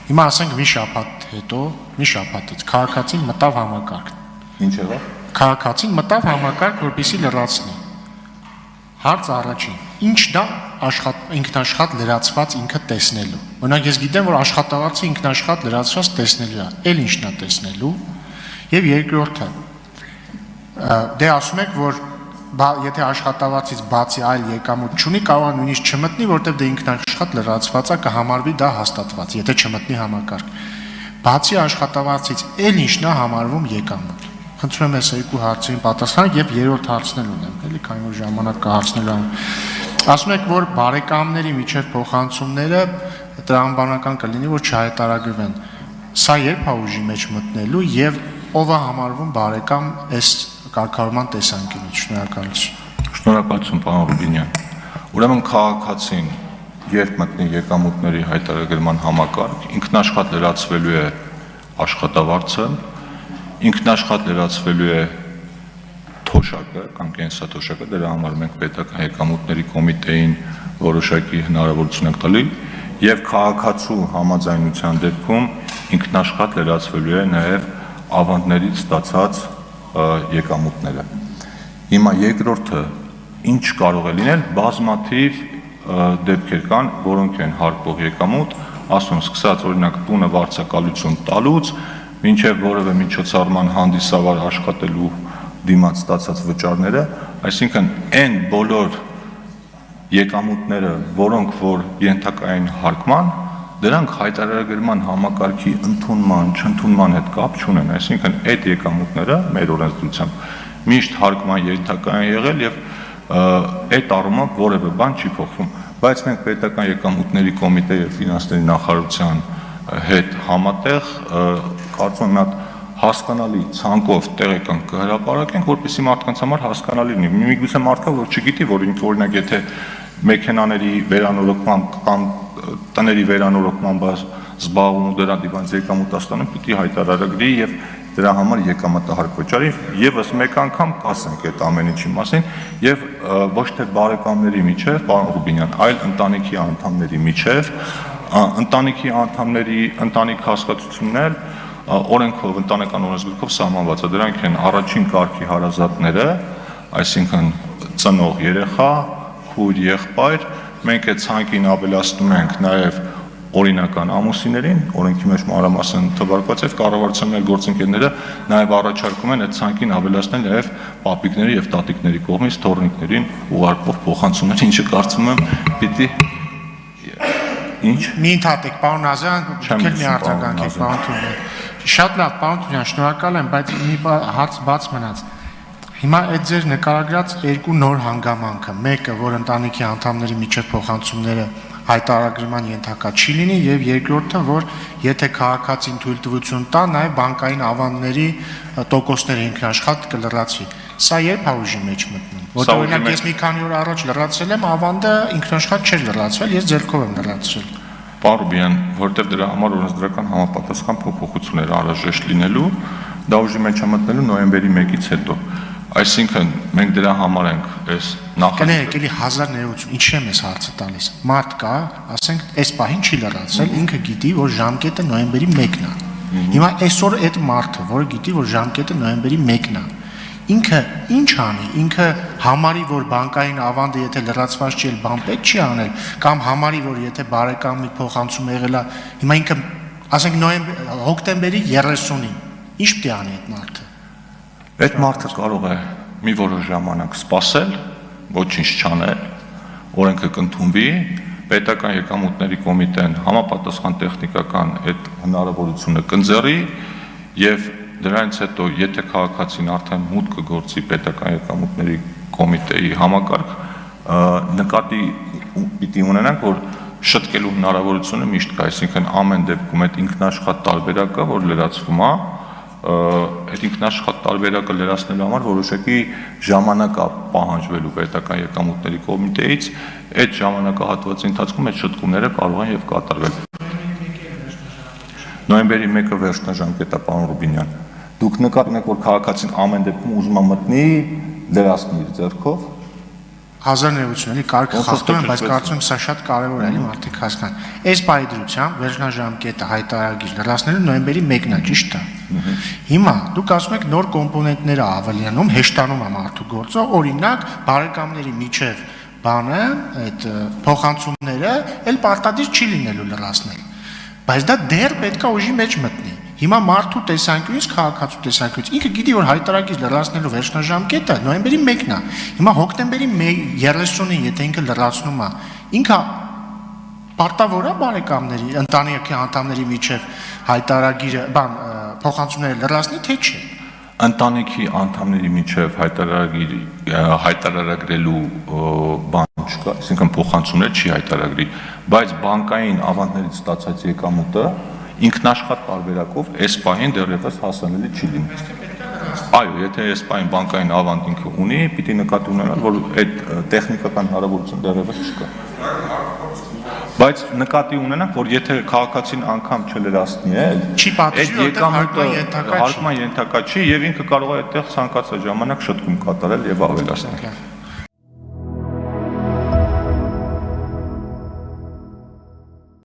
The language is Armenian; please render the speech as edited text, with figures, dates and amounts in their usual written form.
Հիմա ասենք մի շաբաթ հետո, մի շաբաթից քաղաքացին մտավ համակարգ։ Ինչ եղավ։ Քաղաքացին մտավ համակարգ, որպեսզի լրացնի։ Հարց առաջին. ինչ դա ինքնաշխատ լրացված ինքը տեսնելու։ Օրինակ ես գիտեմ, որ աշխատավարձը ինքնաշխատ լրացված տեսնելու է։ Էլ ինչն է տեսնելու։ Եվ երկրորդը, դե ասում եք, որ եթե աշխատավարձից բացի այլ եկամուտ չունի, կարող է նույնիսկ չմտնի, որտեղ դե ինքնաշխատ լրացված է, կհամարվի դա հաստատված, եթե չմտնի համակարգ։ Բացի աշխատավարձից էլ ինչն է համարվում եկամուտ։ Խնդրում եմ այս երկու հարցերին պատասխան եւ երրորդ հարցն էլ ունեմ, էլի, քանի որ ժամանակ կա հարցնելու։ Ասում եք, որ բարեկամների միջև փոխանցումները տրամաբանական կլինի, որ չհայտարարվեն։ Սա երբ է ուժի մեջ մտնելու եւ ով է համարվում բարեկամ այս կարգավորման տեսանկյունից։ Շնորհակալություն։ Շնորհակալություն, պարոն Ռուբինյան։ Ուրեմն քաղաքացին երբ մտնի եկամուտների հայտարարման համակարգ, ինքնաշխատ լրացվելու է աշխատավարձը, ինքնաշխատ լրացվելու է թոշակը կամ կենսաթոշակը, դրա համար մենք պետական եկամուտների կոմիտեին որոշակի հնարավորություն ենք տալի եւ քաղաքացու համաձայնության դեպքում ինքնաշխատ լրացվելու է նաեւ ավանդներից ստացած եկամուտները։ Հիմա երկրորդը ինչ կարող է լինել, բազմաթիվ դեպքեր կան, որոնք են հարկող եկամուտ, ասում սկսած օրինակ տունը վարձակալություն տալուց, մինչև որևէ միջոցառման հանդիսավար աշխատելու դիմաց ստացած վճարները, այսինքն այն բոլոր եկամուտները, որոնք որ ենթակային հարկման, դրանք հայտարարագրման համակարգի ընդունման, չընդունման հետ կապ չունեն, այսինքն այդ եկամուտները մեր օրենսդրությամբ միշտ հարկման ենթակա են եղել եւ այդ առումով որևէ բան չի փոխվում, բայց մենք պետական եկամուտների կոմիտեի եւ ֆինանսների նախարարության հետ համատեղ կարծում եմ մի հատ հասկանալի ցանկով տեղեկանք կհրապարակենք, որպեսզի մարդկանց համար հասկանալի լինի։ Միգուցե մարդկա որ չգիտի, որ օրինակ եթե մեքենաների վերանորոգման կամ տների վերանորոգման զբաղվում ու դրա դիվանց եկամուտաստանում պիտի հայտարարագրի եւ դրա համար եկամտահարկ վճարի եւս մեկ անգամ կասենք այդ ամեն ինչի մասին եւ ոչ թե բարեկամների միջեւ, պարոն Ռուբինյան, այլ ընտանիքի անդամների միջեւ, ընտանիքի անդամների ընտանիք հասկացություններ օրենքով, ընտանեկան օրենսգրքով սահմանված է, դրանք են առաջին կարգի հարազատները, այսինքն ծնող երեխա, քույր, եղբայր, մենք այդ ցանկին ավելացնում ենք նաև օրինական ամուսիններին, օրենքի մեջ մանրամասն թվարկված է, կառավարության մեր գործընկերները նաև առաջարկում են այդ ցանկին ավելացնել նաև պապիկների եւ տատիկների կողմից թոռնիկներին ուղարկվող փոխանցումներ, ինչը կարծում եմ պիտի ինչ մի ընդհատեք, պարոն Ազյան, դուք մի արձագանք եք, պարոն Թումանյան։ Շատ լավ, պարոն Թումանյան, շնորհակալ եմ, բայց մի հարց բաց մնաց։ Հիմա այդ ձեր նկարագրած երկու նոր հանգամանքը, մեկը, որ ընտանիքի անդամների միջև փոխանցումները հայտարարման ենթակա չի լինի, եւ երկրորդը, որ եթե քաղաքացին թույլտվություն տա, նաեւ բանկային ավանդների տոկոսները ինքնաշխատ կլրացվի։ Սա երբ է ուժի մեջ մտնում։ Որտեղ օրինակ ես մի քանի օր առաջ լրացրել եմ, ավանդը ինքնաշխատ չէր լրացվել, ես ձեռքով եմ լրացրել։ Պարոն, որտեղ դրա համար օրենսդրական համապատասխան փոփոխություններ անհրաժեշտ լինելու, դա ուժի մեջ է մտնելու նոյեմբերի 1-ից հետո։ Այսինքն մենք դրա համար ենք այս Կներեք, էլի 1000 ներողություն, ինչի՞ եմ ես հարցը տալիս։ Մարդ կա, ասենք, այս պահին չի լրացել, ինքը գիտի, որ ժամկետը նոյեմբերի 1-ն է։ Հիմա այսօր այդ մարդը, որը գիտի, որ ժամկետը նոյեմբերի 1-ն է, ինքը ինչ անի, ինքը համարի, որ բանկային ավանդը եթե լրացված չի, բան պետք չի անել, կամ համարի, որ եթե բարեկամի փոխանցում եղել է, հիմա ինքը, ասենք, հոկտեմբերի 30-ին, ինչ պետք է անի այդ մարդը։ Այդ մարդը կարող է մի որոշ ժամանակ սպասել, ոչինչ չանել, օրենքը կընդունվի, պետական եկամուտների կոմիտեն համապատասխան տեխնիկական այդ հնարավորությունը կընձեռի եւ դրանից հետո եթե քաղաքացին արդեն մուտք կգործի պետական եկամուտների կոմիտեի համակարգ, նկատի պիտի ունենանք, որ շտկելու հնարավորությունը միշտ կա, այսինքն ամեն դեպքում այդ ինքնաշխատ տարբերակը, որ լրացվում է, այդ ինքնաշխատ տարբերակը լրացնելու համար որոշակի ժամանակ է պահանջվելու պետական եկամուտների կոմիտեից, այդ ժամանակահատվածի ընթացքում այդ շտկումները կարող են եւ կատարվել։ Նոյեմբերի 1-ը վերջնաժամկետ է, պարոն Ռուբինյան։ Դուք նկատում եք, որ քաղաքացին ամեն դեպքում ուզում է մտնի, լրացնի իր ձեռքով։ 1900-ների կարգը Ոնց խախտում են, բայց ստեղծվեց։ կարծում եմ սա շատ կարևոր է, էլի մարդիկ հասկանան։ Այս պայդրությամբ վերջնաժամկետը հայտարարագիր լրացնելու նոյեմբերի 1-ն է, ճիշտ է։ Հիմա դուք ասում եք նոր կոմպոնենտներ է ավելանում, հեշտանում է մարդու գործը, օրինակ բարեկամների միջև բանը, այդ փոխանցումները էլ պարտադիր չի լինելու լրացնել։ Բայց դա դեռ պետքա ուժի մեջ մտնի։ Հիմա մարդու տեսանկյունից, քաղաքացու տեսանկյունից ինքը գիտի, որ հայտարարագիր լրացնելու վերջնաժամկետը նոյեմբերի 1-ն է։ Հիմա հոկտեմբերի 30-ին, եթե ինքը լրացնում է, ինքը պարտավոր է բարեկամների, ընտանիքի անդամների միջև հայտարարագիրը, փոխանցումները լրացնի, թե չէ։ Ընտանիքի անդամների միջև հայտարարագրելու բան չկա, այսինքն փոխանցումներ չի հայտարագրի, բայց բանկային ավանդներից ստացած եկամուտը ինքնաշխատ տարբերակով այս պահին դեռևս հասանելի չի լինի։ Այո, եթե այս պահին բանկային ավանդ ինքը ունի, պիտի նկատի ունենալ, որ այդ տեխնիկական հնարավորություն դեռևս չկա։ Բայց նկատի ունենանք, որ եթե քաղաքացին անգամ չլրացնի, Չի պատժի, այդ որտեղ եկամուտը հարկման ենթակա չի եւ ինքը կարող է այդտեղ ցանկացած ժամանակ շտկում կատարել եւ ավելացնել։